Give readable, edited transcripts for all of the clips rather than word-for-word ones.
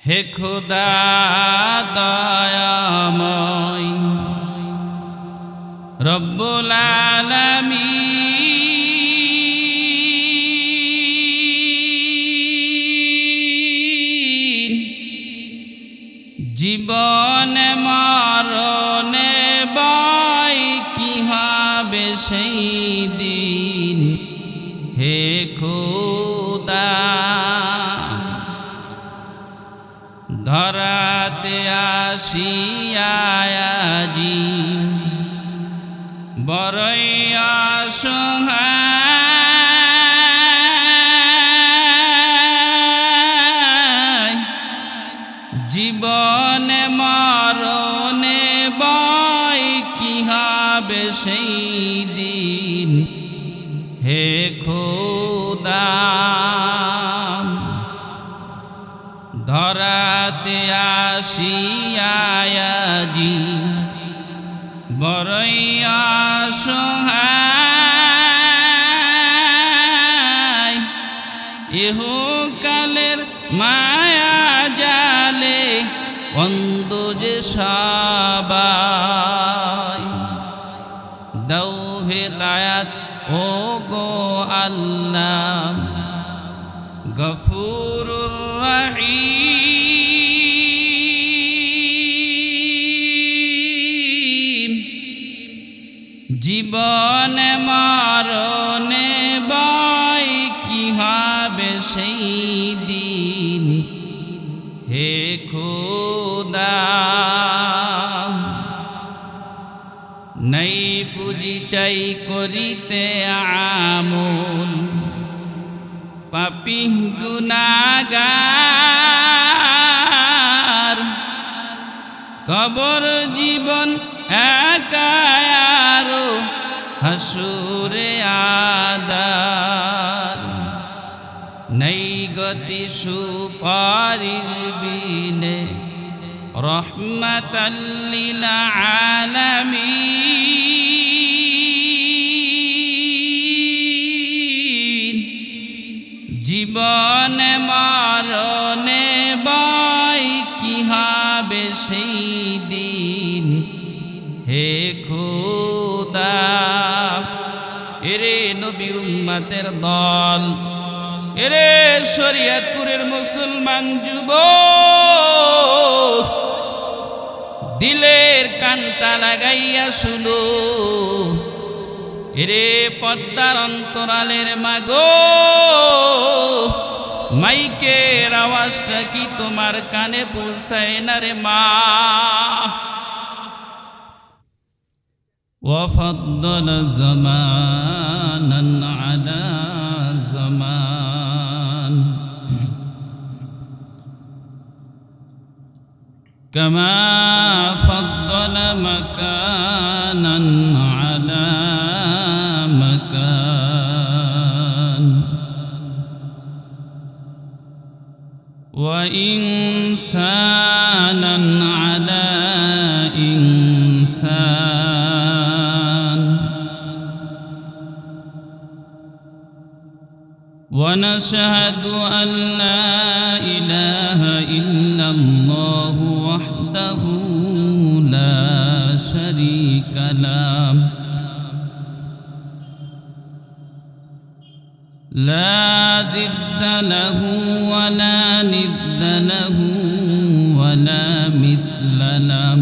হে খোদা দয়াময় রব্বুল আলামিন, জীবনে মরণে বয় কি হবে সেই দিন। হে খোদা ধরাতে আসিয়া আজি বড়ই অসহায়, জীবনে মরণে বয় কি হবে সেই দিন। হে খোদা ধরাতে আসিয়া আজি বড়ই অসহায়, ইহকালের মায়া জালে অন্ধ যে সবাই। দাও হেদায়াত ও গো আল্লাহ গফুরুর রহিম, জীবনে মরণে বয় কি হবে সেই দিন। হে খোদা নাই পুঁজি চাই করিতে আমল, পাপী গুনাহগার কবর জীবন একায়ারো হাসুরে আদার। নাই গতি সুপারিশ বিনে রহমাতাল লিল আলামিন, জীবনে মরণে বয় কি হবে সেই দিন। হে খোদা এরে নবীর উম্মতের দল, এরে শরীয়তপুরের মুসলমান যুবক, দিলের কানটা লাগাইয়া শুনো। এরে পদ্মার অন্তরালের মাগো, মাইকের আওয়াজটা কি তোমার কানে পৌঁছায় না রে মা? وفضل زمانا على زمان كما فضل مكانا على مكان وإنسانا على إنسان ونشهد أن لا إله إلا الله وحده لا شريك له لا ضد له ولا ند له ولا مثل له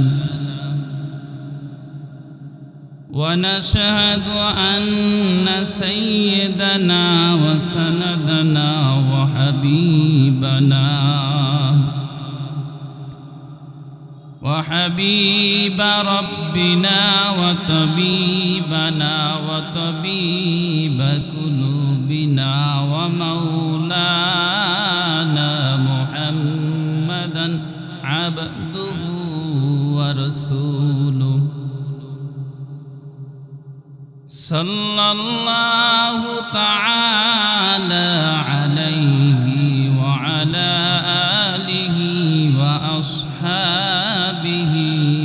ونشهد أن سيدنا وسندنا وحبيب ربنا وطبيبنا وطبيب قلوبنا ومولانا محمدا عبده ورسوله صلى الله تعالى عليه وعلى آله وأصحابه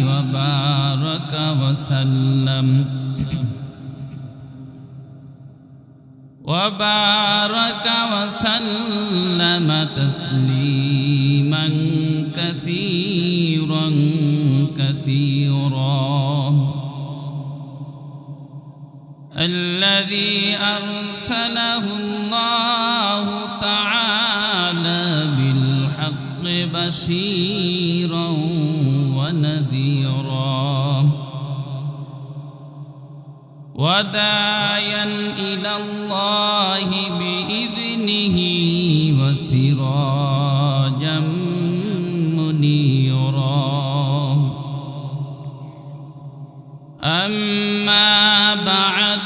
وبارك وسلم وبارك وسلم تسليما كثيرا كثيرا الذي أرسله الله تعالى بالحق بشيرا ونذيرا وداعيا إلى الله بإذنه وسراجا منيرا أما بعد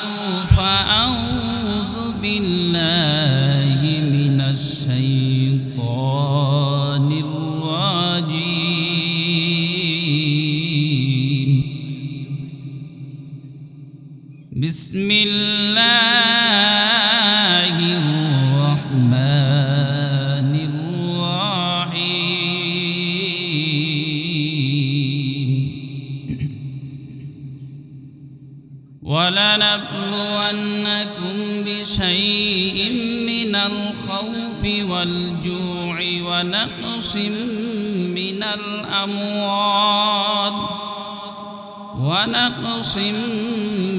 فأعوذ بالله من الشيطان الرجيم بسم الله الرحمن الرحيم ولنبلونكم بشيء من الخوف والجوع ونقص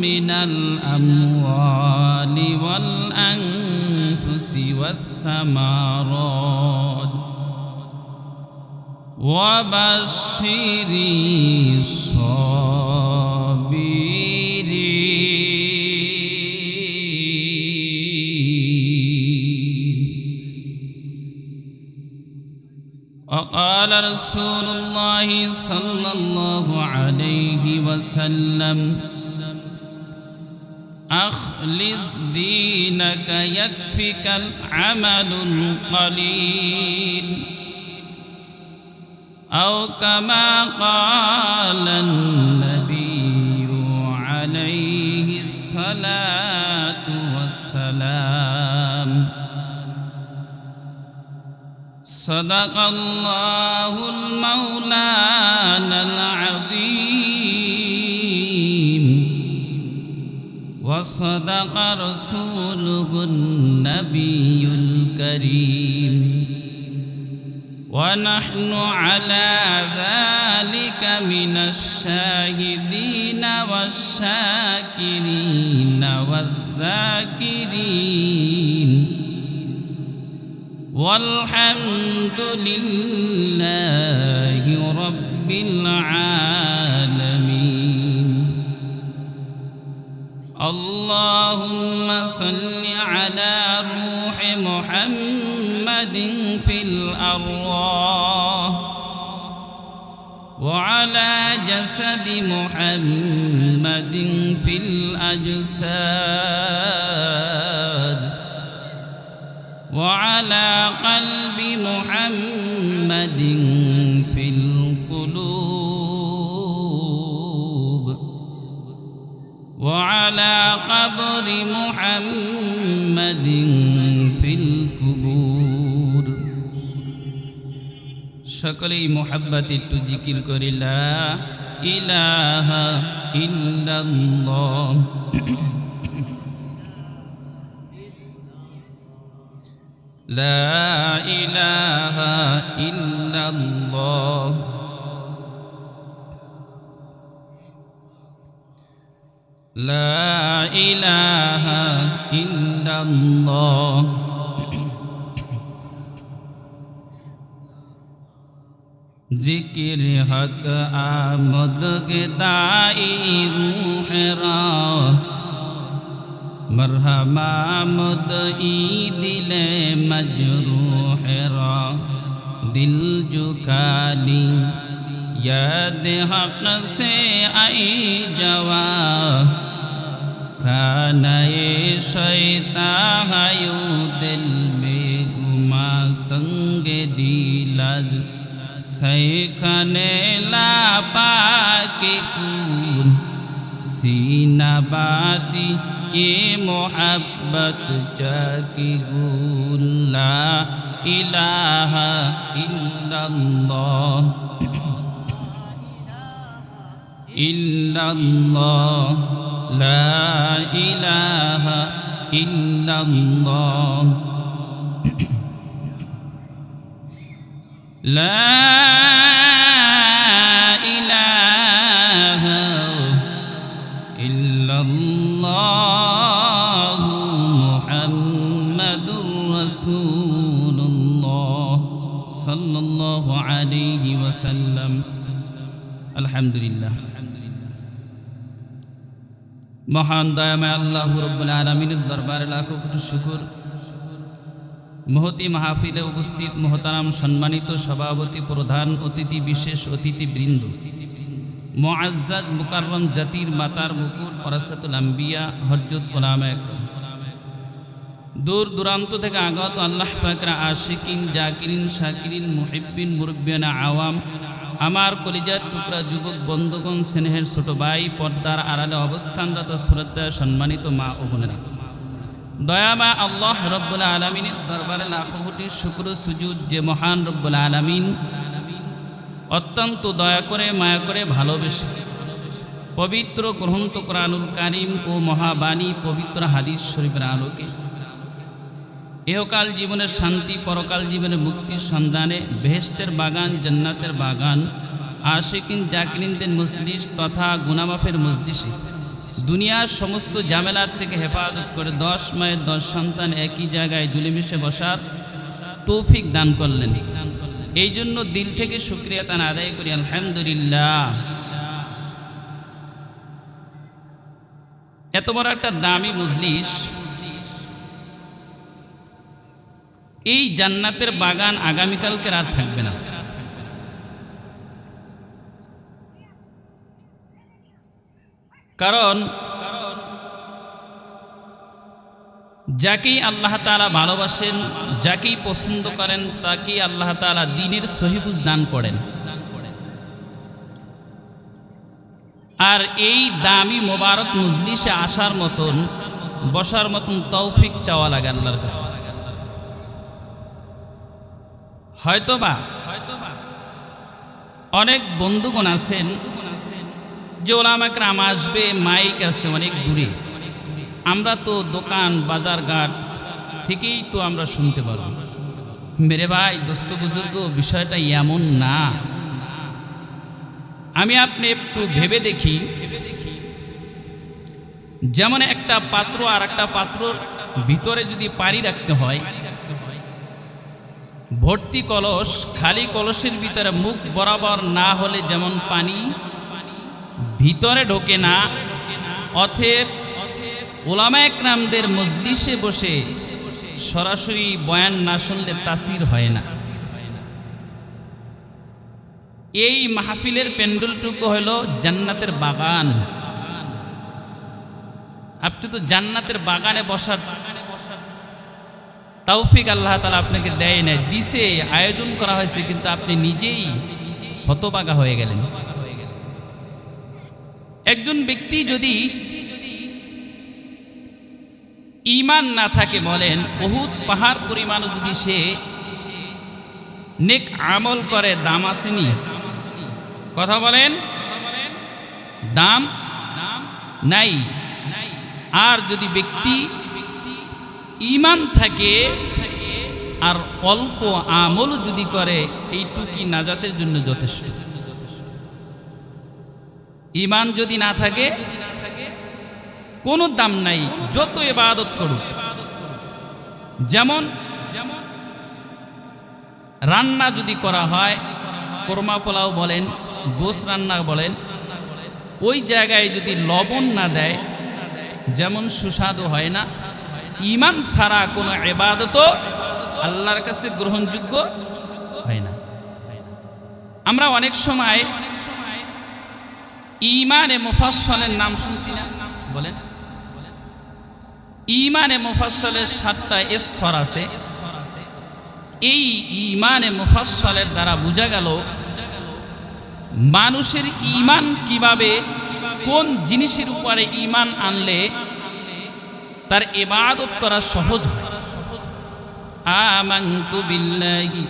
من الأموال والأنفس والثمرات وبشر الصابرين وقال رسول الله صلى الله عليه وسلم أخلص دينك يكفك العمل القليل أو كما قال النبي عليه الصلاة والسلام صدق الله المولانا العظيم وصدق رسوله النبي الكريم ونحن على ذلك من الشاهدين والشاكرين والذاكرين والحمد لله رب العالمين اللهم صل على روح محمد في الأرواح وعلى جسد محمد في الأجساد وعلى قلب محمد في القلوب وعلى قبر محمد في القبور সকলেই মুহাব্বতে একটু জিকির করে লা ইলাহা ইল্লাল্লাহ لا إله إلا الله لا إله إلا الله ذکر حق آمد کے دائی روح را مرحبا مدعی دل مجروح را دل جھکالی یاد حق سے آئی جوا کھانے شیطان ہایو دل میں گما سنگ دیلاز سیکھنے لا پاکی کون سینہ باتی کی محبت چاکی گول لا الہ الا اللہ الا اللہ لا الہ الا اللہ লা ইলাহা ইল্লাল্লাহু মুহাম্মাদুর রাসূলুল্লাহ সাল্লাল্লাহু আলাইহি ওয়াসাল্লাম। আলহামদুলিল্লাহ। মহান দয়াময় আল্লাহ রাব্বুল আলামিনের দরবারে লাখো কোটি শুকর। মহতি মাহফিলে উপস্থিত মোহতারাম সম্মানিত সভাপতি, প্রধান অতিথি, বিশেষ অতিথিবৃন্দ, মুআজ্জাজ মুকাররম জাতির মাতার মুকুট ওরাসাতুল আম্বিয়া হযরত উলামায়ে কেরাম, দূর দূরান্ত থেকে আগত আল্লাহ পাকের আশিকিন, জাকিরিন, শাকিরিন, মুহিব্বিন, মুরব্বিয়ানা আওয়াম, আমার কলিজার টুকরা যুবক বন্ধুগণ, স্নেহের ছোট ভাই, পর্দার আড়ালে অবস্থানরত শ্রদ্ধা সম্মানিত মা ও বোনেরা, দয়ামা আল্লাহ রব্বুল আলামিনের দরবারে লাখো কোটি শুকর সুজুদ যে মহান রব্বুল আলামিন অত্যন্ত দয়া করে, মায়া করে, ভালোবেসে পবিত্র গ্রন্থ কোরআনুল কারীম ও মহাবাণী পবিত্র হাদিস শরীফের আলোকে ইহকাল জীবনের শান্তি, পরকাল জীবনের মুক্তির সন্ধানে বেহেশতের বাগান, জান্নাতের বাগান, আশিকিন জাকিরিনদের মজলিস তথা গুনামাফের মজলিসে দুনিয়ার সমস্ত ঝামেলার থেকে হেফাজত করে 10 মায়ের 10 সন্তান একই জায়গায় জুলিমিশে বসার তৌফিক দান করলেন। এই জন্য দিল থেকে শুকরিয়া তান আদায় করি, আলহামদুলিল্লাহ। এত বড় একটা দামি মজলিস, এই জান্নাতের বাগান আগামীকালকে আর থাকবে না। কারণ যাকেই আল্লাহ তাআলা ভালোবাসেন, যাকেই পছন্দ করেন, তাকেই আল্লাহ তাআলা দ্বীনের সহিবুজ দান করেন। আর এই দামি মোবারক মজলিসে আসার মতন, বসার মতন তৌফিক চাওয়া লাগে আল্লাহর কাছে। হয়তোবা অনেক বন্ধুগণ আছেন যে ওলামায়ে কেরাম আসবে, মাইক আছে অনেক দূরে, আমরা তো দোকান বাজার ঘাট থেকেই তো আমরা শুনতে পারব। মেরে ভাই, দোস্ত বুজুর্গ, বিষয়টা এমন না। আমি আপনি একটু ভেবে দেখি, যেমন একটা পাত্র আর একটা পাত্রর ভিতরে যদি পানি রাখতে হয়, ভর্তি কলস, খালি কলসের ভিতরে মুখ বরাবর না হলে যেমন পানি ভিতরে ঢোকে না, অতএব উলামায়ে কেরামদের মজলিসে বসে সরাসরি বয়ান না শুনলে তাসির হয় না। এই মাহফিলের প্যান্ডেলটুকু হলো জান্নাতের বাগান। আপনি তো জান্নাতের বাগানে বসার তৌফিক আল্লাহ তাআলা আপনাকে দেয় না, দিছে, আয়োজন করা হয়েছে, কিন্তু আপনি নিজেই হতবাগা হয়ে গেলেন। একজন ব্যক্তি যদি ঈমান না থাকে, বলেন উহুদ পাহাড় পরিমাণ যদি সে নেক আমল করে, দাম আসেনি? কথা বলেন, দাম নাই। আর যদি ব্যক্তি ঈমান থাকে আর অল্প আমল যদি করে, এইটুকি নাজাতের জন্য যথেষ্ট। ঈমান যদি না থাকে কোনো দাম নাই, যত ইবাদত করুক। যেমন রান্না যদি করা হয়, কোরমা পোলাও বলেন, গোশ রান্না বলেন, ওই জায়গায় যদি লবণ না দেয়, যেমন সুস্বাদু হয় না, ঈমান ছাড়া কোনো ইবাদত আল্লাহর কাছে গ্রহণযোগ্য হয় না। আমরা অনেক সময় ঈমানে মুফাসসালের নাম শুনছি না? বলেন, ঈমানে মুফাসসালের 7টা স্তর আছে। এই ঈমানে মুফাসসালের দ্বারা বোঝা গেল মানুষের ঈমান কিভাবে, কোন জিনিসের উপরে ঈমান আনলে তার ইবাদত করা সহজ হয়। আমানতু বিল্লাহি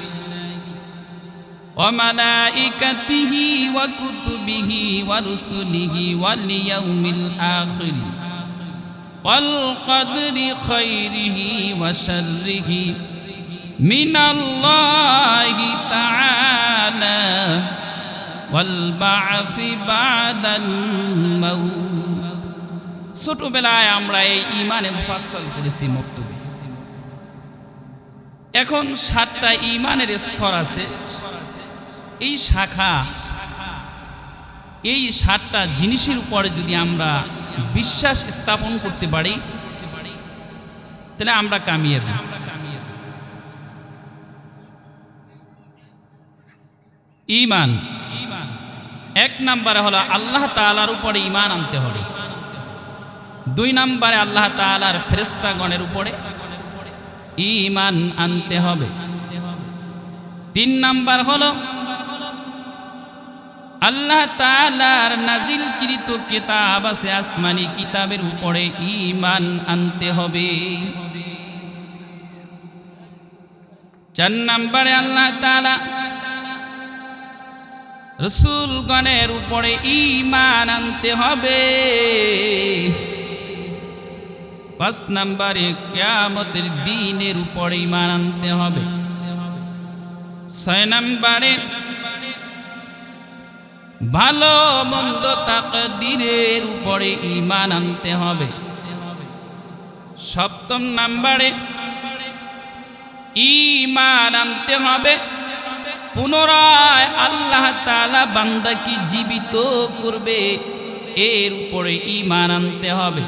ওয়া মালাইকাতিহি ওয়া কুতুবিহি ওয়া রুসুলিহি ওয়াল ইয়াউমিল আখির ওয়াল কদরি খাইরিহি ওয়া শাররিহি মিনাল্লাহি তাআলা ওয়াল বা'সি বা'দাল মাউত। ছোটবেলায় আমরা এই ঈমানে মুফাসসাল করেছি মক্তবে। এখন 7টা ঈমানের স্তর আছে। এই শাখা, এই 7টা জিনিসের উপরে যদি আমরা বিশ্বাস স্থাপন করতে পারি তাহলে আমরা কামিয়াব। ঈমান 1 নম্বরে হলো আল্লাহ তাআলার উপরে ঈমান আনতে হবে। 2 নম্বরে আল্লাহ তাআলার ফেরেশতাগণের উপরে ঈমান আনতে হবে। 3 নম্বর হলো আল্লাহ তাআলার নাজিলকৃত কিতাব আছে, আসমানি কিতাবের উপরে ঈমান আনতে হবে। 4 নম্বরে আল্লাহ তাআলা রাসূলগণের উপরে ঈমান আনতে হবে। 5 নম্বরে কিয়ামতের দিনের উপরে ঈমান আনতে হবে। 6 নম্বরে ভালো মন্দ তাকদীরের উপরে ঈমান আনতে হবে। 7 নম্বরে ঈমান আনতে হবে পুনরায় আল্লাহ তাআলা বান্দাকে জীবিত করবে, এর উপরে ঈমান আনতে হবে।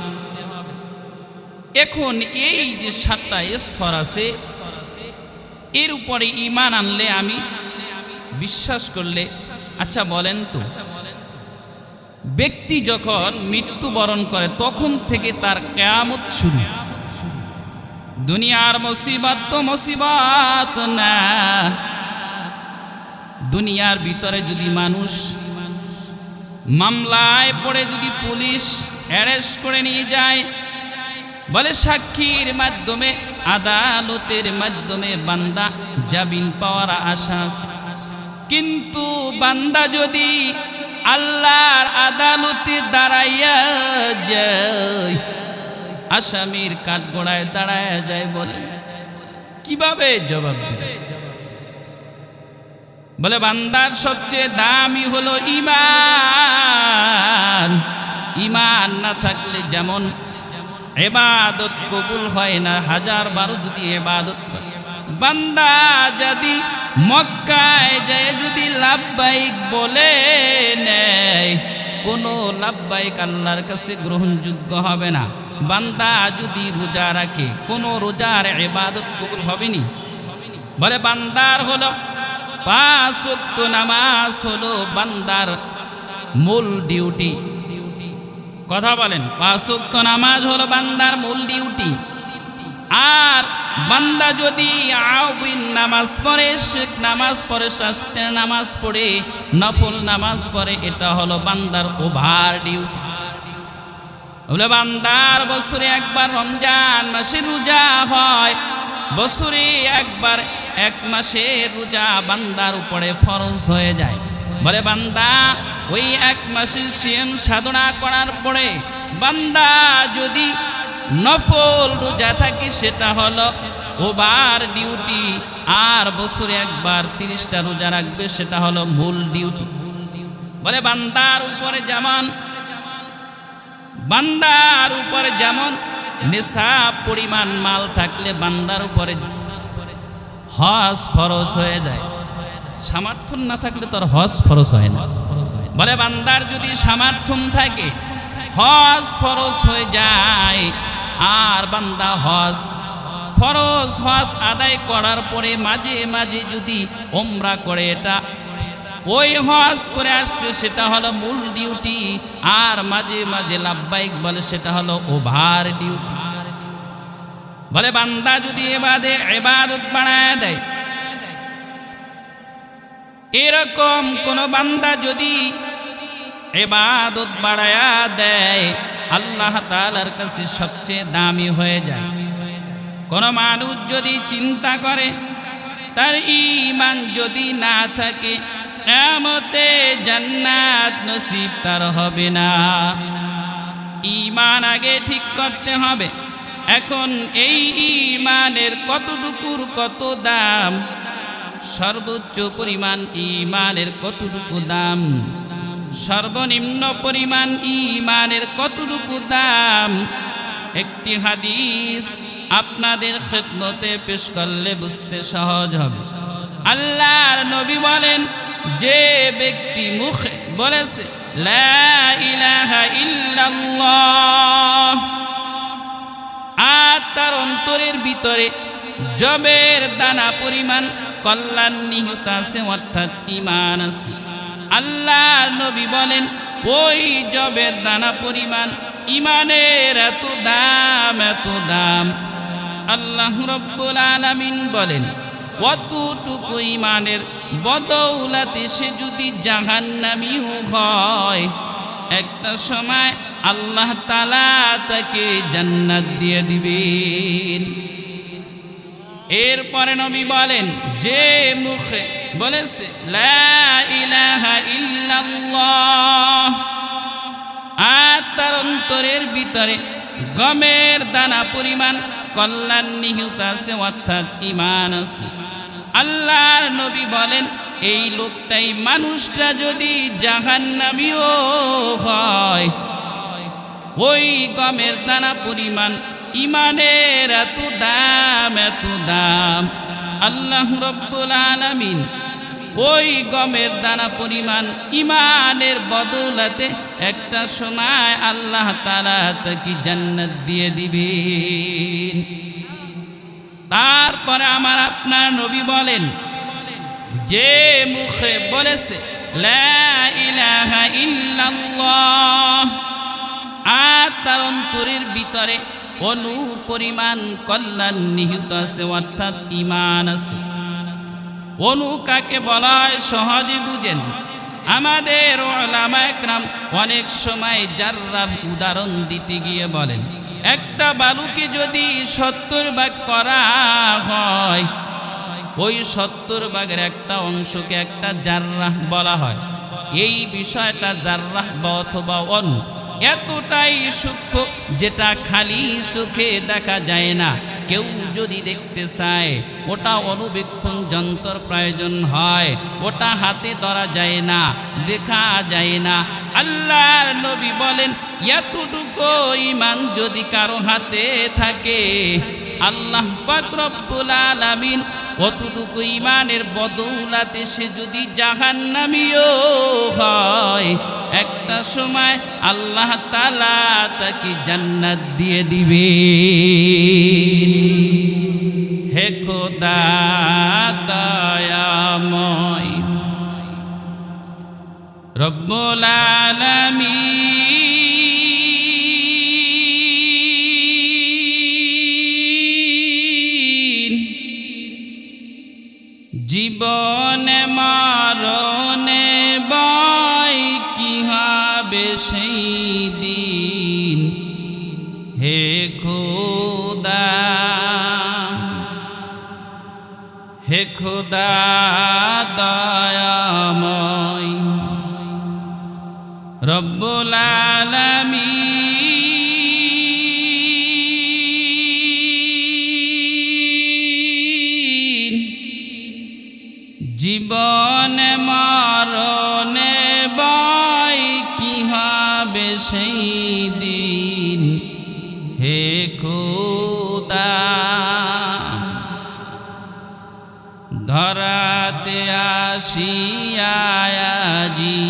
এখন এই যে 7টা স্তর আছে, এর উপরে ঈমান আনলে, আমি বিশ্বাস করলে, আচ্ছা বলেন তো, ব্যক্তি যখন মৃত্যুবরণ করে তখন থেকে তার কিয়ামত শুরু। দুনিয়ার মুসিবত তো মুসিবত না। দুনিয়ার ভিতরে যদি মানুষ মামলায় পড়ে, যদি পুলিশ অ্যারেস্ট করে নিয়ে যায়, বলে সাক্ষীর মাধ্যমে, আদালতের মাধ্যমে বান্দা জামিন পাওয়ার আশা আছে। কিন্তু বান্দা যদি আল্লাহর আদালতে দাঁড়াইয়া যায়, আসামির কাঠগড়ায় দাঁড়ায় যায়, বলে কিভাবে জবাব দিবে? বলে বান্দার সবচেয়ে দামি হলো ঈমান। ঈমান না থাকলে যেমন ইবাদত কবুল হয় না, 1000 যদি ইবাদত করে, বান্দা যদি মক্কায় যায় যদি লাব্বাইক বলে নেয়, কোনো লাব্বাইক আল্লাহর কাছে গ্রহণযোগ্য হবে না। বান্দা যদি রোজা রাখে, কোনো রোজার ইবাদত কবুল হবে না। বলে বান্দার হলো 5 ওয়াক্ত নামাজ হলো বান্দার মূল ডিউটি। কথা বলেন, 5 ওয়াক্ত নামাজ হলো বান্দার মূল ডিউটি। আর বান্দা যদি আউবিন নামাজ পড়ে, শেখ নামাজ পড়ে, শাস্ত্রের নামাজ পড়ে, নফল নামাজ পড়ে, এটা হলো বান্দার ওভার ডিউটি। বলে বান্দার বছরে একবার রমজান মাসে রোজা হয়, বছরে একবার 1 মাসের রোজা বান্দার উপরে ফরজ হয়ে যায়। বলে বান্দা ওই 1 মাসের সিয়াম সাধনা করার পরে বান্দা যদি নফল রোজা থাকে, সেটা হলো ওভার ডিউটি। আর বছরে একবার 30টা রোজা রাখবে, সেটা হলো মূল ডিউটি। বলে বান্দার উপরে যেমন নিসাব পরিমাণ মাল থাকলে বান্দার উপরে হজ ফরজ হয়ে যায়। সামর্থ্য না থাকলে তোর হজ ফরজ হয় না। বলে বান্দার যদি সামর্থ্য থাকে, হজ ফরজ হয়ে যায়। আর বান্দা হজ আদায় করার পরে মাঝে মাঝে যদি ওমরা করে, এটা ওই হজ করে আসছে, সেটা হলো মূল ডিউটি। আর মাঝে মাঝে লাব্বাইক বলে, সেটা হলো ওভার ডিউটি। বলে বান্দা যদি ইবাদত বাড়ায় দেয়, এরকম কোন বান্দা যদি ইবাদত বাড়ায়া দেয়, আল্লাহ তাআলার কাছে সবচেয়ে দামি হয়ে যায়। কোন মানুষ যদি চিন্তা করে তার ঈমান যদি না থাকে, কিয়ামতে জান্নাত নসিব তার হবে না। ঈমান আগে ঠিক করতে হবে, এখন এই ঈমানের কতটুকুর কত দাম, সর্বোচ্চ পরিমাণ ঈমানের কতটুকু দাম, সর্বনিম্ন পরিমাণ ঈমানের কতটুকু দাম, একটি হাদিস আপনাদের খেদমতে পেশ করলে বুঝতে সহজ হবে। আল্লাহর নবী বলেন, যে ব্যক্তি মুখে বলেছে লা ইলাহা ইল্লাল্লাহ আর তার অন্তরের ভিতরে জবের দানা পরিমাণ কল্যাণ নিহিত আছে, অর্থাৎ ঈমান আছে। আল্লাহর নবী বলেন, ওই জবের দানা পরিমাণ ঈমানের এত দাম, এত দাম। আল্লাহ রব্বুল আলামিন বলেন, অতটুকু ঈমানের বদৌলতে সে যদি জাহান্নামীও হয়, একটা সময় আল্লাহ তাআলা তাকে জান্নাত দিয়ে দিবেন। এরপরে নবী বলেন, যে মুখে বলেছে লা ইলাহা ইল্লাল্লাহ আর তার অন্তরের ভিতরে গমের দানা পরিমাণ কল্যাণ নিহিত আছে, অর্থাৎ ঈমান আছে। আল্লাহর নবী বলেন, এই লোকটাই, মানুষটা যদি জাহান্নামীও হয়, ওই গমের দানা পরিমাণ ঈমানের এত দাম, এত দাম। আল্লাহ রব্বুল আলামিন ওই গমের দানা পরিমাণ ঈমানের বদৌলতে একটা সময় আল্লাহ তাআলা তাকে জান্নাত দিয়ে দিবেন। তারপরে আমার আপনার নবী বলেন, যে মুখে বলেছে লা ইলাহা ইল্লাল্লাহ আর তার অন্তরের ভিতরে অনু পরিমাণ কল্যাণ নিহিত আছে, অর্থাৎ ঈমান আছে। অনু কাকে বলা হয় সহজে বুঝেন। আমাদের উলামা একরাম অনেক সময় জাররার উদাহরণ দিতে গিয়ে বলেন, একটা বালুকে যদি 70 ভাগ করা হয়, ওই 70 ভাগের একটা অংশকে একটা জাররাহ বলা হয়। এই বিষয়টা জাররাহ বা অথবা অনু এতটাই সূক্ষ্ম, যেটা খালি চোখে দেখা যায় না। কেউ যদি দেখতে চায়, ওটা অনুবীক্ষণ যন্ত্র প্রয়োজন হয়, ওটা হাতে ধরা যায় না, দেখা যায় না। আল্লাহর নবী বলেন, এতটুকু ঈমান যদি কারো হাতে থাকে, আল্লাহ পাক রব্বুল আলামিন অতটুকু ঈমানের বদৌলতে সে যদি জাহান্নামীও হয়, একটা সময় আল্লাহ তাআলা তাকে জান্নাত দিয়ে দিবে। হে খোদা দয়াময় রব্বুল আলামিন, জীবনে মরণে বয় কি হবে সেই দিন, হে খোদা, হে খোদা দয়াময় রব্বুল আলামিন, জীবনে মরণে বয় কি হবে সেই দিন, হে খোদা, ধরাতে আসিয়া আজি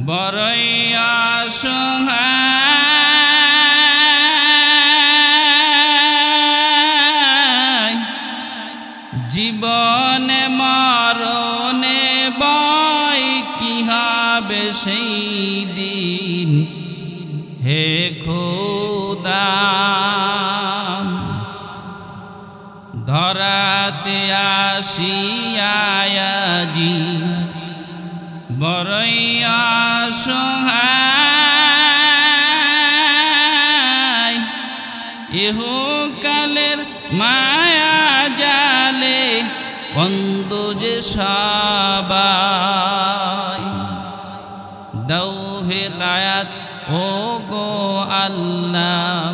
বড়ই অসহায়, জীবনে মরণে বয় কি হবে সেই দিন, হে খোদা, ধরাতে আসিয়া আজি বড়ই অসহায়, ইহকালের মায়া জালে অন্ধ যে সবাই, দাও হেদায়াত ও গো আল্লাহ,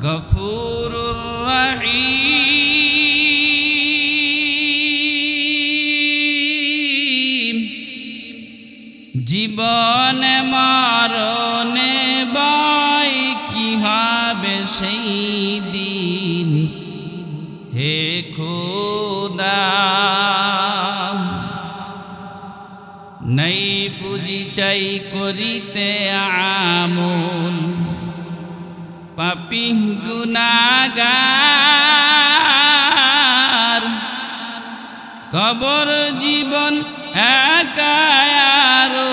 গফুরুর রহিম। জীবনে মরণে ভয় কি হবে সেই দিন, হে খোদা নাই পুঁজি চাই করিতে আমল, পাপী গুনাহগার কবর জীবন একায়ারো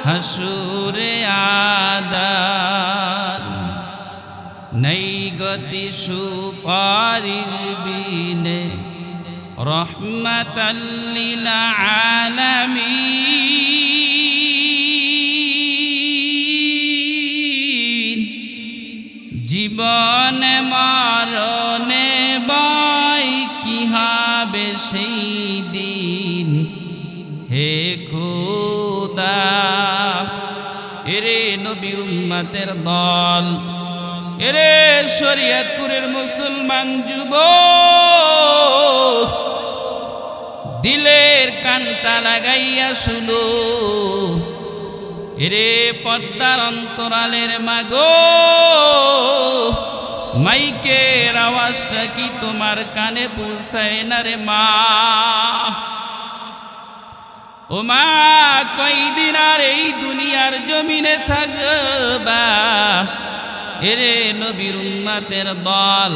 হাসুরে আদার, নাই গতি সুপারিশ বিনে রহমাতাল লিল আলামিন। জীবনে মরণে ভয় কি হবে সেই দিন, হে খোদা এরে নবীর উম্মতের দল, এরে শরীয়তপুরের মুসলমান যুবক, দিলের কানটা লাগাইয়া শুনো, এরে পদ্মার অন্তরালের মাগো, মাইকের আওয়াজটা কি তোমার কানে পৌঁছায় না রে মা? ও মা, কয়দিন আর এই দুনিয়ার জমিনে থাকবা? এরে নবীর উম্মতের দল,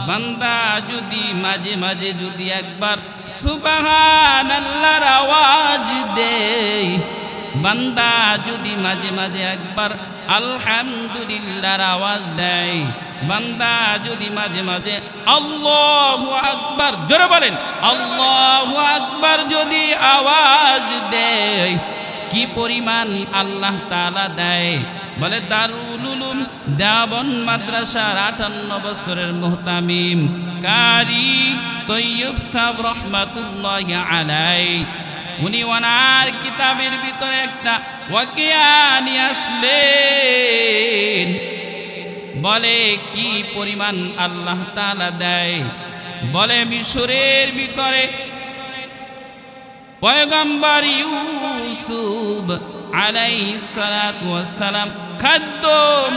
বান্দা যদি মাঝে মাঝে যদি একবার সুবহানাল্লাহর আওয়াজ দেয়, বান্দা যদি মাঝে মাঝে একবার আলহামদুলিল্লাহর আওয়াজ দেয়, বান্দা যদি মাঝে মাঝে আল্লাহু আকবার, জোরে বলেন আল্লাহু আকবার যদি আওয়াজ দেয়, কি পরিমাণ আল্লাহ তাআলা দেয়। বলে দারুল উলুম দেওবন্দ মাদ্রাসার 58 বছরের মুহতামিম কারি তৈয়ব সাহেব রহমাতুল্লাহি আলাইহি, উনি ওনার কিতাবের ভিতরে একটা ওয়াকিয়া নিয়ে আসলেন। বলে কি পরিমাণ আল্লাহ তাআলা দেয়। বলে মিশরের ভিতরে পয়গম্বর ইউসুফ আলাইহিস সালাতু ওয়াস সালাম খাদ্য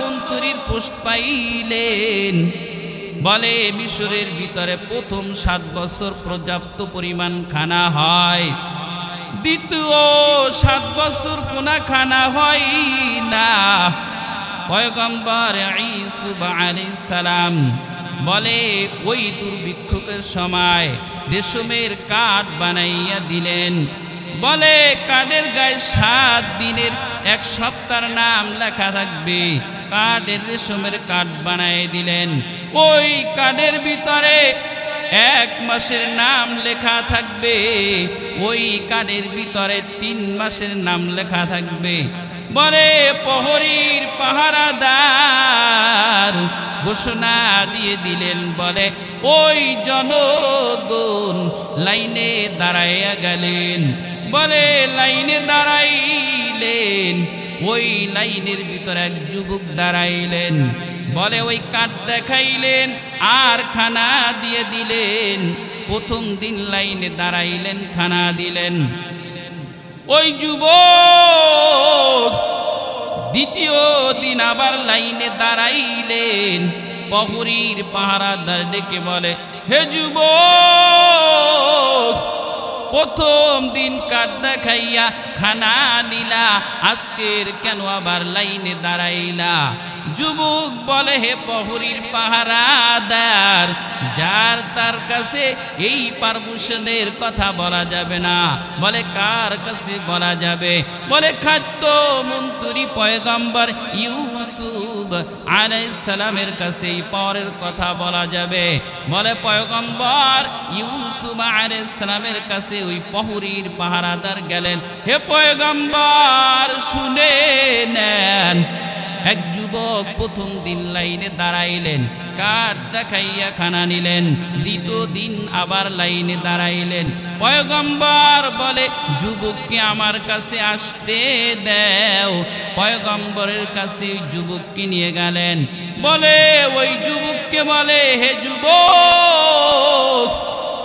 মন্ত্রীর পোস্ট পাইলেন। বলে মিশরের ভিতরে প্রথম 7 বছর পর্যাপ্ত পরিমাণ খানা হয়, দ্বিতীয় 7 বছর কোনা খানা হয় না। পয়গম্বর ইউসুফ আলাইহিস সালাম বলে ওই দুর্ভিক্ষের সময় রেশমের কাঠ বানাইয়া দিলেন। বলে কাঠের গায়ে 7 দিনের 1 সপ্তাহের নাম লেখা থাকবে, কাঠের রেশমের কাঠ বানাই দিলেন। ওই কাঠের ভিতরে 1 মাসের নাম লেখা থাকবে, ওই কাঠের ভিতরে 3 মাসের নাম লেখা থাকবে। বলে প্রহরীর পাহারাদার ঘোষণা দিয়ে দিলেন, বলে ওই জনগণ লাইনে দাঁড়াইয়া গেলেন। বলে লাইনে দাঁড়াইলেন, ওই লাইনের ভিতরে এক যুবক দাঁড়াইলেন। বলে ওই কাঠ দেখাইলেন আর খানা দিয়ে দিলেন। প্রথম দিন লাইনে দাঁড়াইলেন, খানা দিলেন। ওই যুবক দ্বিতীয় দিন আবার লাইনে দাঁড়াইলেন। প্রহরীর পাহারাদার ডেকে বলে, হে যুবক, প্রথম দিন কাঠ দেখাইয়া খানা নিলা, আজকের কেন আবার লাইনে দাঁড়াইলা? যুবক বলে, হে প্রহরীর পাহারাদার, যার তার কাছে এই পারমিশনের কথা বলা যাবে না। বলে কার কাছে বলা যাবে? বলে খাদ্য মন্ত্রী পয়গম্বর ইউসুফ আলাইহিস সালামের কাছে এই পরের কথা বলা যাবে। বলে পয়গম্বর ইউসুফ আলাইহিস সালামের কাছে ওই প্রহরীর পাহারাদার গেলেন। হে পয়গম্বর শুনে নেন, এক যুবক প্রথম দিন লাইনে দাঁড়াইলেন, কার্ড দেখাইয়া খানা নিলেন। দ্বিতীয় দিন আবার লাইনে দাঁড়াইলেন। পয়গম্বর বলে, যুবককে আমার কাছে আসতে দাও। পয়গম্বরের কাছে ওই যুবককে নিয়ে গেলেন। বলে ওই যুবককে বলে, হে যুবক,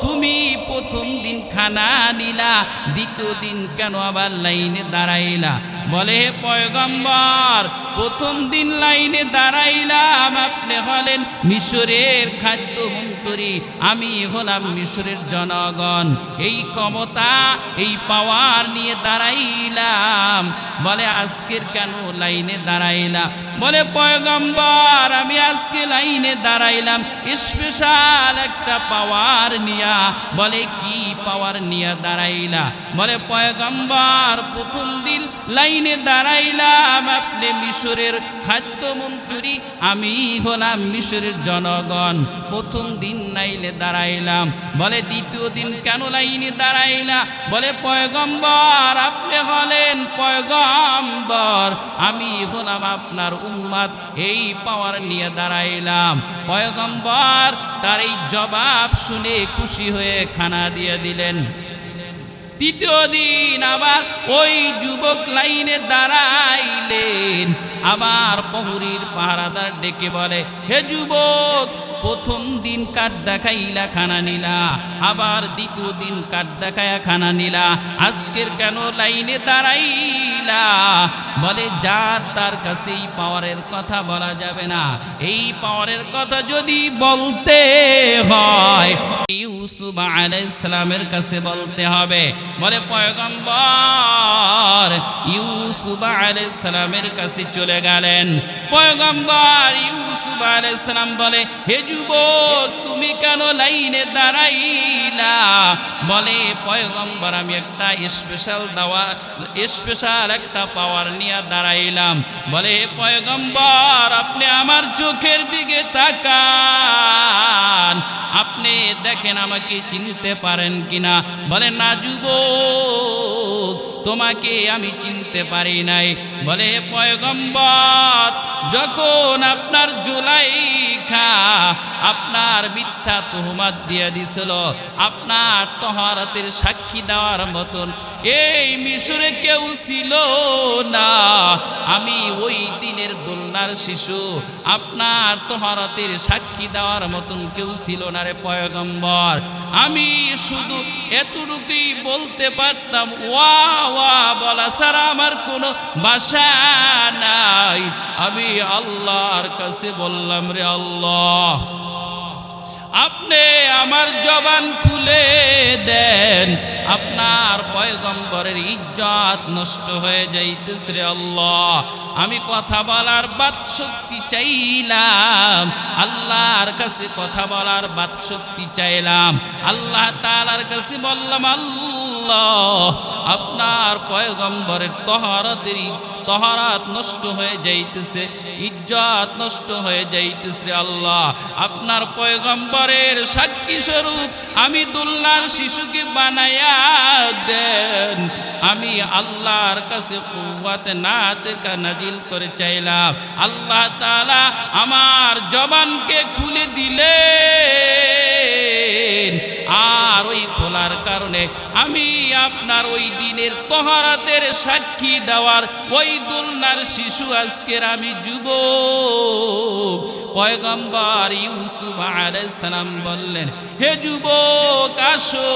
তুমি প্রথম দিন খানা নিলা, দ্বিতীয় দিন কেন আবার লাইনে দাঁড়াইলা? বলে, হে পয়গম্বর, প্রথম দিন লাইনে দাঁড়াইলাম, আপনি হলেন মিশরের খাদ্যমন্ত্রী, আমি হলাম মিশরের জনগণ, এই ক্ষমতা এই পাওয়ার নিয়ে দাঁড়াইলাম। বলে, আজকের কেন লাইনে দাঁড়াইলা? বলে, পয়গম্বর, আমি আজকে লাইনে দাঁড়াইলাম স্পেশাল একটা পাওয়ার নিয়া। বলে, কি পাওয়ার নিয়ে দাঁড়াইলা? বলে, পয়গম্বর, প্রথম দিন লাইনে দাঁড়াইলাম, আপনি মিশরের খাদ্যমন্ত্রী, আমি হলাম মিশরের জনগণ, প্রথম দিন লাইনে দাঁড়াইলাম। বলে, দ্বিতীয় দিন কেন লাইনে দাঁড়াইলা? বলে, পয়গম্বর, আপনি হলেন পয়গম্বর, আমি হলাম আপনার উম্মত, এই পাওয়ার নিয়ে দাঁড়াইলাম। পয়গম্বর তার এই জবাব শুনে খুশি হয়ে খানা দিয়ে দিলেন। তৃতীয় দিন আবার ওই যুবক লাইনে দাঁড়াইলেন। আবার প্রহরীর পাহারাদার ডেকে বলে, হে যুবক, প্রথম দিন কাঠ দেখাইলা খানা নিলা, আবার দ্বিতীয় দিন কাঠ দেখায়া খানা নিলা, আজকের কেন লাইনে দাঁড়াইলা? বলে, যার তার কাছে এই পাওয়ারের কথা বলা যাবে না। এই পাওয়ারের কথা যদি বলতে হয় ইউসুফ আলাইহিস সালামের কাছে বলতে হবে। বলে, পয়গম্বর ইউসুফ আলাইহিস সালামের কাছে চলে গেলেন। পয়গম্বর ইউসুফ আলাইহিস সালাম বলে, হে যুবক, তুমি কেন লাইনে দাঁড়াইলা? বলে, পয়গম্বর, আমি একটা স্পেশাল একটা পাওয়ার নিয়ে দাঁড়াইলাম। বলে, হে পয়গম্বর, আপনি আমার চোখের দিকে তাকান, আপনি দেখেন আমাকে চিনতে পারেন কিনা? বলে, না যুবক, তোমাকে আমি চিনতে পারি নাই। বলে, পয়গম্বর, যখন আপনার জুলাইখা আপনার মিথ্যা তুহমাত দিয়ে দিছিল, আপনার তহরাতের সাক্ষী দেওয়ার মতন এই মিশরে কেউ ছিল না। আমি ওই দিনের দোলনার শিশু, আপনার তহরাতের সাক্ষী দেওয়ার মতন কেউ ছিল না রে পয়গম্বর। আমি শুধু এতটুকুই বলতে পারতাম, ওয়া ওয়া বলা ছাড়া আমার কোনো ভাষা নাই। আমি আল্লাহর কাছে বললাম, রে আল্লাহ, আপনি আমার জবান খুলে দেন, আপনার পয়গম্বরের ইজ্জত নষ্ট হয়ে যাইতেছে রে আল্লাহ। আমি কথা বলার বাকশক্তি চাইলাম, আল্লাহর কাছে কথা বলার বাকশক্তি চাইলাম। আল্লাহ তাআলার কাছে বললাম, আল্লাহ, আপনার পয়গম্বরের তহরাত নষ্ট হয়ে যাইতেছে, ইজ্জত নষ্ট হয়ে যাইতেছে আল্লাহ। আপনার পয়গম্বরের সাক্ষী স্বরূপ আমি দুলনার শিশুকে বানায়া দেন। আমি আল্লাহর কাছে কুওয়াত নাতিকা নাজিল করে চাইলাম। আল্লাহ তাআলা আমার জবানকে খুলে দিলেন, আর ওই খোলার কারণে আমি আপনার ওই দিনের তহরাতের সাক্ষী দেওয়ার ওই দুলনার শিশু আজকের আমি যুবক। পয়গম্বর ইউসুফ আলাইহিস সালাম বললেন, হে যুবক, আসো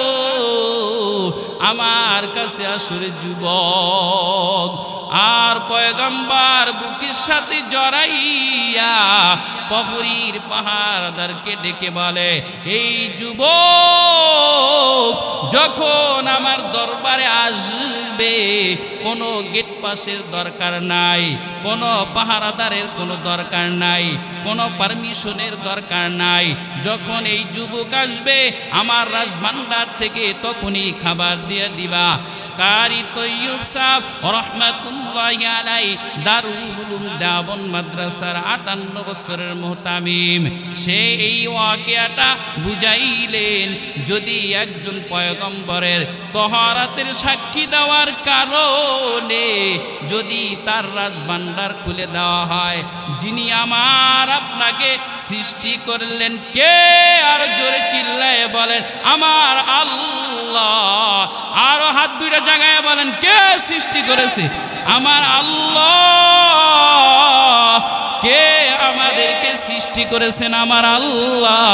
আমার কাছে, আসো রে যুবক। আর পয়গম্বর বুকের সাথে জড়াইয়া প্রহরীর পাহারাদারকে ডেকে বলে, এই যুবক যখন আমার দরবারে আসবে, কোনো গেট পাসের দরকার নাই, কোনো পাহারাদারের কোনো দরকার নাই, কোনো পারমিশনের দরকার নাই। যখন এই যুবক আসবে আমার রাজভান্ডার থেকে তখনই খাবার দিয়ে দিবা। কারি তৈয়ব সাহেব রহমাতুল্লাহি আলাইহি দারুল উলুম দেওবন্দ মাদ্রাসার 58 বছরের মুহতামিম। সে এই ওয়াকিয়াটা বুঝাইলেন, যদি একজন পয়গম্বরের তহারাতের সাক্ষী দেওয়ার কারণে যদি তার রাজভান্ডার খুলে দেওয়া হয়, যিনি আমার আপনাকে সৃষ্টি করলেন কে? আর জোরে চিল্লায়ে বলেন আমার আল্লাহ। আরো হাত দুইটা জায়গায় বলেন কে সৃষ্টি করেছে? আমার আল্লাহ। কে আমাদেরকে সৃষ্টি করেছেন? আমার আল্লাহ।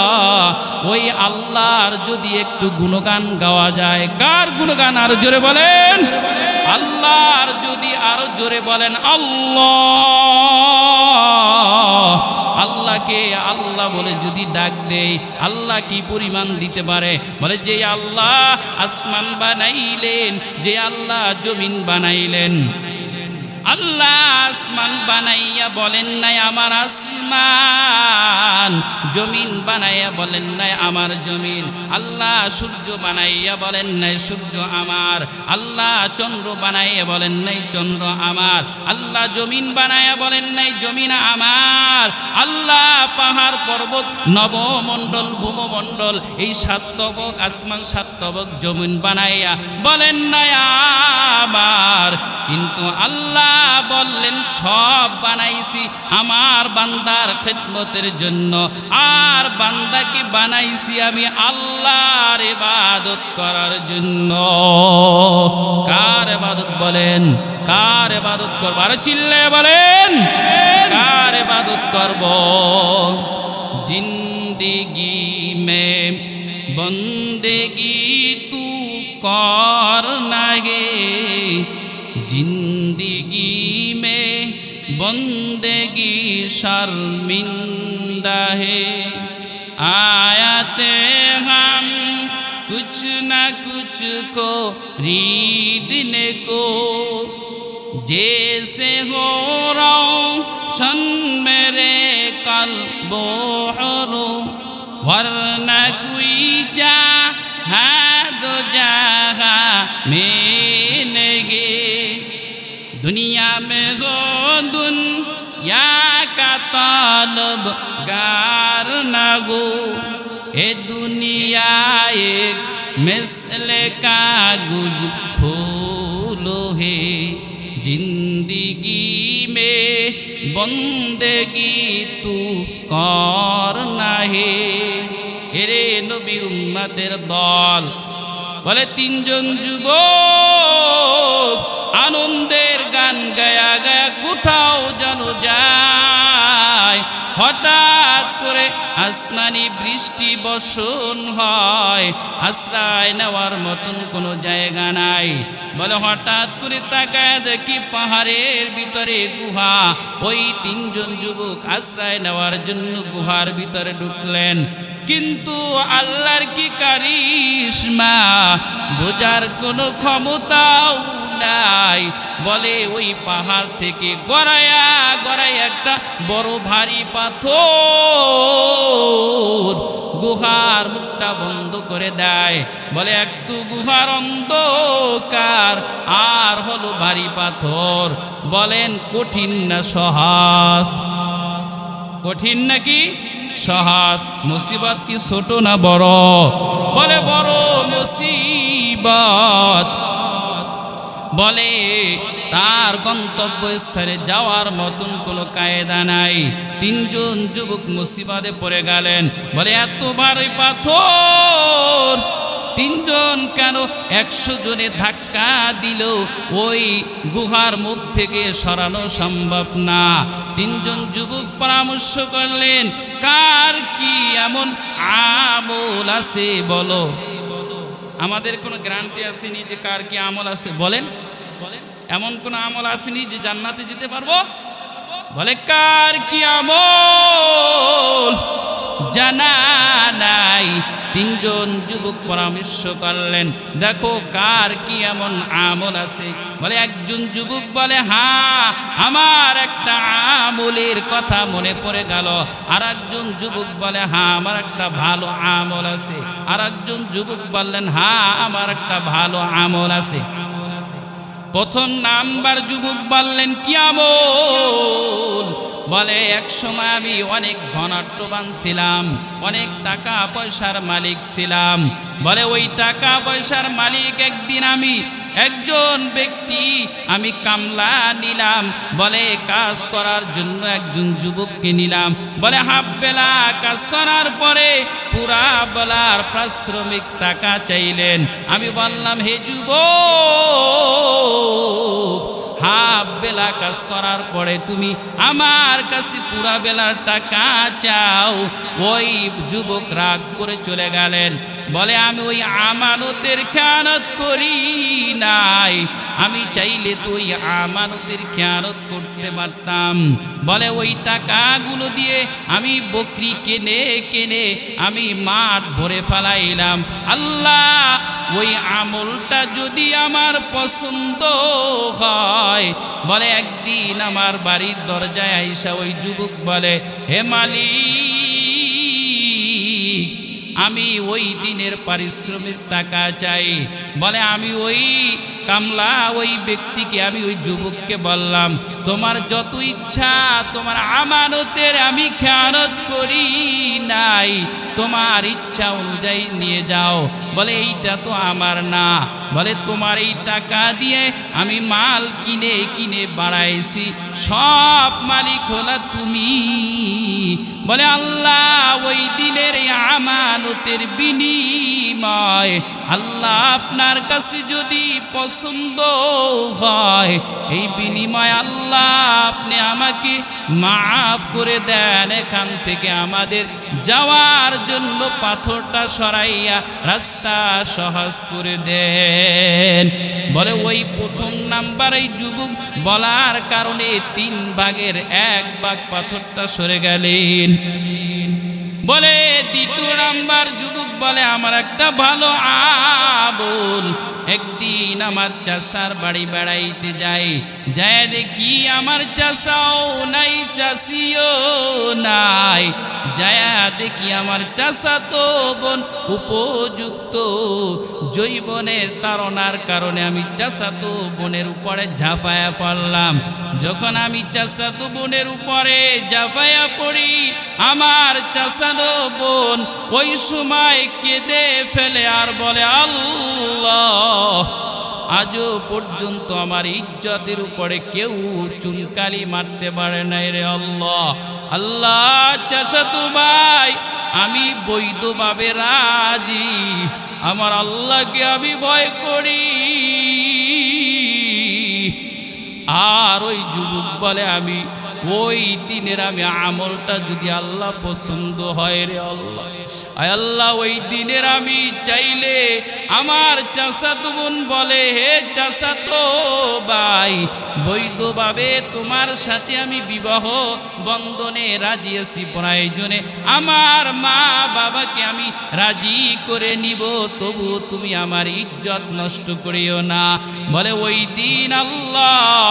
ওই আল্লাহর যদি একটু গুণগান গাওয়া যায়, কার গুণগান? আরো জোরে বলেন আল্লাহর। যদি আরো জোরে বলেন আল্লাহ। আল্লাহকে আল্লাহ বলে যদি ডাক দেই, আল্লাহ কি পরিমাণ দিতে পারে? বলে যে আল্লাহ আসমান বানাইলেন, যে আল্লাহ জমিন বানাইলেন। আল্লাহ আসমান বানাইয়া বলেন নাই আমার আসমান, জমিন বানাইয়া বলেন নাই আমার জমিন। আল্লাহ সূর্য বানাইয়া বলেন নাই সূর্য আমার। আল্লাহ চন্দ্র বানাইয়া বলেন নাই চন্দ্র আমার। আল্লাহ জমিন বানাইয়া বলেন নাই জমিন আমার। আল্লাহ পাহাড় পর্বত নবমণ্ডল ভূমণ্ডল এই 7 তবক আসমান 7 তবক জমিন বানাইয়া বলেন নাই আমার। কিন্তু আল্লাহ বললেন সব বানাইছি আমার বান্দার খিদমতের জন্য, আর বান্দাকে বানাইছি আমি আল্লাহর ইবাদত করার জন্য। কার ইবাদত বলেন? কার ইবাদত করব? আর চিল্লায়ে বলেন কার ইবাদত করব? জিন্দেগি মে বন্দেগি তু করনা হে, जिंदगी में बंदगी शर्मिंदा है। आयाते हम कुछ न कुछ को खरीदने को, जैसे हो रोशन मेरे कल्बो हरो, वरना कोई जहाँ दो जहाँ में गे। दुनिया में हो दुनिया का तालब गार न हो, ए दुनिया एक मिसले कागज फूल है। जिंदगी में बंदगी तू करना है। এরে নবীর উম্মতের দল বলে 3 জন যুবক আনন্দের গান গায়া গায়া কোথাও যেন যায়। হঠাৎ করে আসমানি বৃষ্টি বর্ষণ হয়, আশ্রয় নেওয়ার মতন কোনো জায়গা নাই। বলে হঠাৎ করে তাকায় দেখি পাহাড়ের ভিতরে গুহা। ওই 3 জন যুবক আশ্রয় নেওয়ার জন্য গুহার ভিতরে ঢুকলেন, কিন্তু আল্লাহর কি কারিশমা, বোঝার কোনো ক্ষমতাও নাই। বলে ওই পাহাড় থেকে গড়াইয়া গড়াইয়া একটা বড় ভারী পাথর গুহার মুখটা বন্ধ করে দেয়। বলে একটু গুহার অন্ধকার আর হলো ভারী পাথর। বলেন কঠিন না সহজ? কঠিন নাকি সহজ? মুসিবত কি ছোট না বড়? বলে বড় মুসিবত। বলে তার গন্তব্যস্থলে যাওয়ার মতন কোনো কায়দা নাই। 3 জন যুবক মুসিবতে পড়ে গেলেন। বলে এত ভারী পাথর 3 জন কেন 100 জনে ধাক্কা দিল ওই গুহার মুখ থেকে সরানো সম্ভব না। 3 জন যুবক পরামর্শ করলেন, কার কি এমন আমল আছে বলো? আমাদের কোনো গ্যারান্টি আসেনি যে কার কি আমল আছে? বলেন এমন কোন আমল আসেনি যে জান্নাতে যেতে পারবো? বলে কার কি আমল জানা নাই। 3 জন যুবক পরামর্শ করলেন, দেখো কার কি এমন আমল আছে। বলে একজন যুবক বলে, হ্যাঁ আমার একটা আমলের কথা মনে পড়ে গেল। আর একজন যুবক বলে, হ্যাঁ আমার একটা ভালো আমল আছে। আর একজন যুবক বললেন, হ্যাঁ আমার একটা ভালো আমল আছে। প্রথম নাম্বার যুবক বললেন কি আমল? বলে এক সময় আমি অনেক ধনাঢ্যবান ছিলাম, অনেক টাকা পয়সার মালিক ছিলাম। বলে ওই টাকা পয়সার মালিক একদিন আমি একজন ব্যক্তি আমি কামলা নিলাম, বলে কাজ করার জন্য একজন যুবককে নিলাম। বলে হাফ বেলা কাজ করার পরে পুরা বেলার পারিশ্রমিক টাকা চাইলেন। আমি বললাম হে যুবক, হাফ বেলা কাজ করার পরে তুমি আমার কাছে পুরা বেলার টাকা চাও। ওই যুবক রাগ করে চলে গেলেন। বলে আমি ওই আমানতের খেয়ানত করি নাই, আমি চাইলে তো ওই আমানতের খেয়ানত করতে পারতাম। বলে ওই টাকাগুলো দিয়ে আমি বকরি কিনে আমি মাঠ ভরে ফেলাইলাম। আল্লাহ, ওই আমলটা যদি আমার পছন্দ হয়, বলে একদিন আমার বাড়ির দরজায় আইসা ওই যুবক বলে হে মালিক, আমি ওই দিনের পারিশ্রমিক টাকা চাই। বলে আমি ওই কামলা ওই ব্যক্তিকে আমি ওই যুবককে বললাম তোমার যত ইচ্ছা তোমার আমানতের আমি খেয়ানত করি নাই, তোমার ইচ্ছা অনুযায়ী নিয়ে যাও। বলে এইটা তো আমার না, বলে তোমার এই টাকা দিয়ে আমি মাল কিনে বাড়াইছি, সব মালিক হলা তুমি। বলে আল্লাহ, ওই দিনের আমানতের বিনিময় আল্লাহ আপনার কাছে যদি পছন্দ হয়, এই বিনিময় আল্লাহ আপনি আমাকে মাফ করে দেন, এখান থেকে আমাদের যাওয়ার জন্য পাথরটা সরাইয়া রাস্তা সহজ করে দেন। বলে ওই প্রথম নাম্বার এই যুবক বলার কারণে 3 ভাগের 1 ভাগ পাথরটা সরে গেলেন। বলে দ্বিতীয় নাম্বার যুবক বলে আমার একটা ভালো আমল। একদিন আমার চাচার বাড়ি বেড়াইতে যাই, যায় দেখি আমার চাচাও নাই চাচিও নাই, যায় দেখি আমার চাচা তো বোন উপযুক্ত জৈবনের তাড়নার কারণে আমি চাচা তো বোনের উপরে ঝাঁপায়া পড়লাম। যখন আমি চাচা তো বোনের উপরে ঝাঁপায়া পড়ি, আমার চাচানো বোন ওই সময় কেঁদে ফেলে আর বলে আল্লাহ, আজও পর্যন্ত আমার ইজ্জতের উপরে কেউ চুনকালি মারতে পারে নাই রে আল্লাহ। আল্লাহ, চাচাতো ভাই আমি বৈধভাবে রাজি, আমার আল্লাহকে আমি ভয় করি। আর ওই যুবক বলে আমি ওই দিনের আমি আমলটা যদি আল্লাহ পছন্দ হয় রে আল্লাহ, আয় আল্লাহ ওই দিনের আমি চাইলে আমার চাচাতো বোন বলে হে চাচাতো ভাই, বৈধভাবে তোমার সাথে আমি বিবাহ বন্ধনে রাজি আছি, প্রয়োজনে আমার মা বাবাকে আমি রাজি করে নিব, তবু তুমি আমার ইজ্জত নষ্ট করিও না। বলে ওই দিন আল্লাহ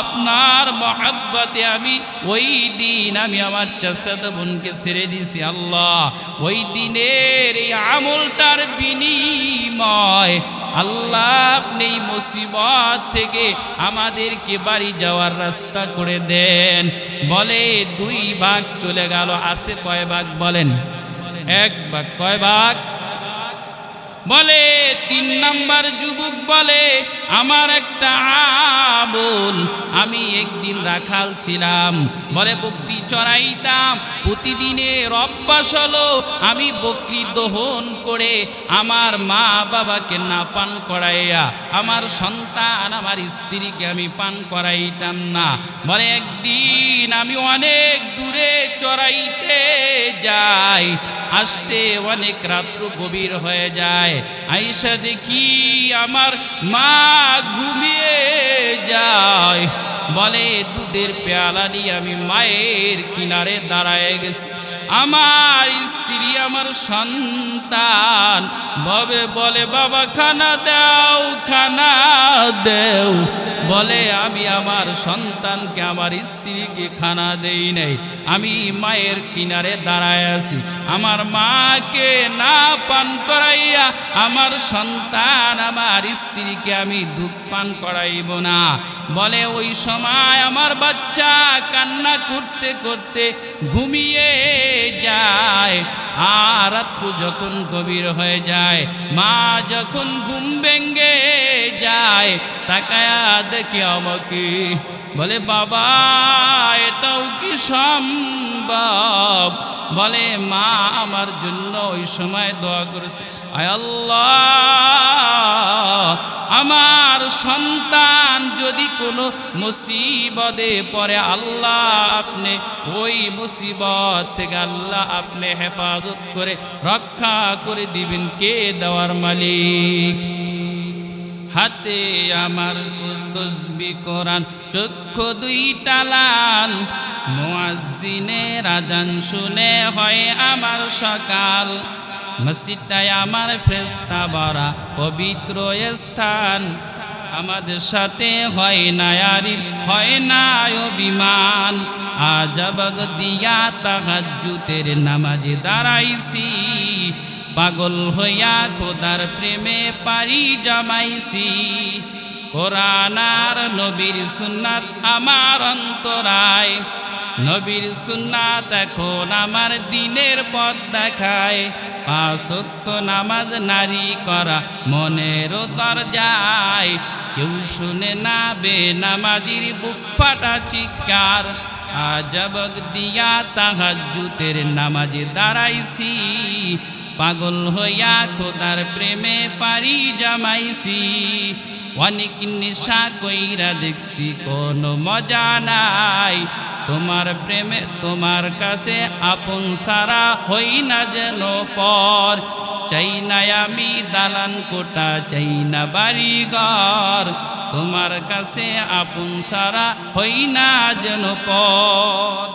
আপনার মহব্বতে আমি ওই দিন আমি আমার চাচাতো বোনকে ছেড়ে দিছি। আল্লাহ, ওই দিনের এই আমলটার বিনিময় আল্লাহ আপনি এই মুসিবত থেকে আমাদেরকে বাড়ি যাওয়ার রাস্তা করে দেন। বলে 2 ভাগ চলে গেল, আছে কয় ভাগ বলেন? 1 ভাগ। কয় ভাগ? বলে 3 নাম্বার যুবক বলে আমার একটা আমল, আমি একদিন রাখাল ছিলাম, বলে বকরি চড়াইতাম, প্রতিদিনের অভ্যাস হলো আমি বকরি দহন করে আমার মা বাবাকে না পান করাইয়া আমার সন্তান আমার স্ত্রীকে আমি পান করাইতাম না। বলে একদিন আমি অনেক দূরে চড়াইতে যাই, আসতে অনেক রাত্র গভীর হয়ে যায়, আইসা দেখি আমার মা ঘুমিয়ে যায়। বলে দুধের পেয়ালা নিয়ে আমি মায়ের কিনারে দাঁড়ায় গেছি, আমার স্ত্রী আমার সন্তান বলে বাবা খানা দাও খানা দেও। বলে আমি আমার সন্তানকে আমার স্ত্রীকে খানা দেই নাই, আমি মায়ের কিনারে দাঁড়ায় আছি, আমার মাকে না পান করাইয়া আমার সন্তান আমার স্ত্রীকে আমি দুধ পান করাইব না। বলে ওই সময় আমার বাচ্চা কান্না করতে করতে ঘুমিয়ে যায়। আর রাত্র যখন গভীর হয়ে যায়, মা যখন ঘুম ভেঙে যায়, তাকায়া দেখি আমাকে, বলে বাবা এটাও কি সম্ভব? বলে মা আমার জন্য ওই সময় দোয়া করেছে, আয় আল্লাহ, আমার সন্তান যদি কোনো মুসিবতে পড়ে, আল্লাহ আপনি ওই মুসিবত থেকে আল্লাহ আপনি হেফাজত করে রক্ষা করে দিবেন। কে দেওয়ার মালিক? হাতে আমার তসবি কোরআন, চক্ষু দুইটা লাল, মুয়াজ্জিনের আযান শুনে হয় আমার সকাল। মসজিদটায় আমার ফেরেশতা ভরা পবিত্র স্থান, আমাদের সাথে হয় না আরিফ, হয় না অভিমান। আজাবগ দিয়া তাহাজ্জুদের নামাজে দাঁড়াইছি, পাগল হইয়া খোদার প্রেমে পারি জমাইছি। কোরআন আর নবীর সুন্নাত আমার অন্তরায়, নবীর সুন্নাত এখন আমার দিনের পথ দেখায়। 5 ওয়াক্ত নামাজ নারী করা মনেরও দরজায়, কেউ শুনে না বেনামাজির বুক ফাটা চিৎকার। আজাবগ দিয়া তাহাজ্জুদের নামাজে দাঁড়াইছি, পাগল হইয়া খোদার প্রেমে পারি জমাইছি। অনেক নেশা কইরা দেখছি কোনো মজা নাই, তোমার প্রেমে তোমার কাছে আপন সারা হই না যেন পর। চাই না আমি দালান কোটা, চাই না বাড়ি ঘর, তোমার কাছে আপন সারা হই না যেন পর।